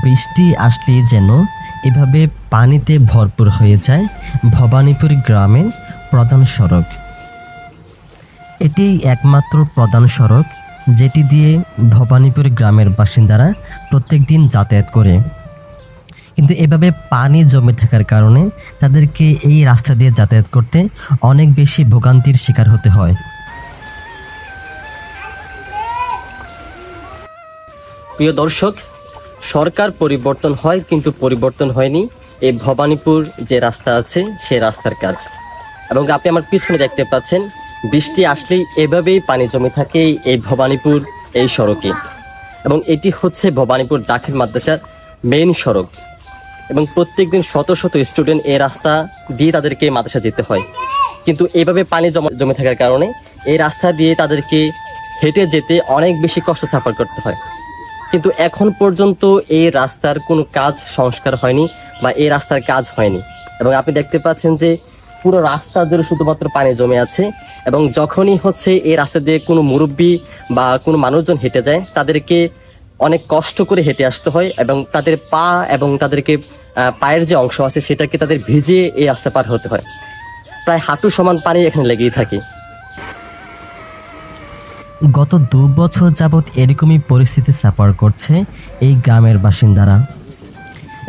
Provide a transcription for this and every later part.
বৃষ্টি আসলেই যেন এভাবে পানিতে ভরপুর হয়ে যায় ভবানীপুর গ্রামের প্রধান সড়ক। এটি একমাত্র প্রধান সড়ক যেটি দিয়ে ভবানীপুর গ্রামের বাসিন্দারা প্রত্যেক দিন যাতায়াত করে। কিন্তু এভাবে পানি জমে থাকার কারণে তাদেরকে এই রাস্তা দিয়ে যাতায়াত করতে অনেক বেশি ভোগান্তির শিকার হতে হয়। প্রিয় দর্শক, সরকার পরিবর্তন হয় কিন্তু পরিবর্তন হয়নি এই ভবানীপুর যে রাস্তা আছে সেই রাস্তার কাজ। এবং আপনি আমার পিছনে দেখতে পাচ্ছেন বৃষ্টি আসলেই এভাবেই পানি জমে থাকে এই ভবানীপুর এই সড়কে। এবং এটি হচ্ছে ভবানীপুর দাখিল মাদ্রাসার মেইন সড়ক। এবং প্রত্যেকদিন শত শত স্টুডেন্ট এই রাস্তা দিয়ে তাদেরকে মাদ্রাসা যেতে হয়। কিন্তু এইভাবে পানি জমে থাকার কারণে এই রাস্তা দিয়ে তাদেরকে হেঁটে যেতে অনেক বেশি কষ্ট সাফার করতে হয়। কিন্তু এখন পর্যন্ত এই রাস্তার কোনো কাজ সংস্কার হয়নি বা এই রাস্তার কাজ হয়নি। এবং আপনি দেখতে পাচ্ছেন যে পুরো রাস্তা জুড়ে শুধুমাত্র পানি জমে আছে। এবং যখনই হচ্ছে এই রাস্তা দিয়ে কোনো মুরব্বী বা কোনো মানুষজন হেঁটে যায় তাদেরকে অনেক কষ্ট করে হেঁটে আসতে হয় এবং তাদের পা এবং তাদেরকে পায়ের যে অংশ আছে সেটাকে তাদের ভিজিয়ে এই রাস্তা পার হতে হয়। প্রায় হাঁটু সমান পানি এখানে লেগেই থাকে। গত 2 বছর যাবৎ এরকমই পরিস্থিতি সাফার করছে এই গ্রামের বাসিন্দারা।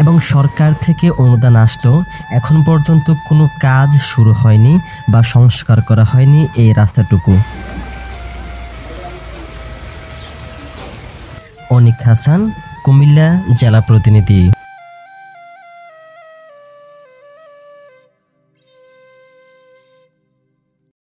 এবং সরকার থেকে অনুদান আসলেও এখন পর্যন্ত কোনো কাজ শুরু হয়নি বা সংস্কার করা হয়নি এই রাস্তাটুকু। অনিক হাসান, কুমিল্লা জেলা প্রতিনিধি।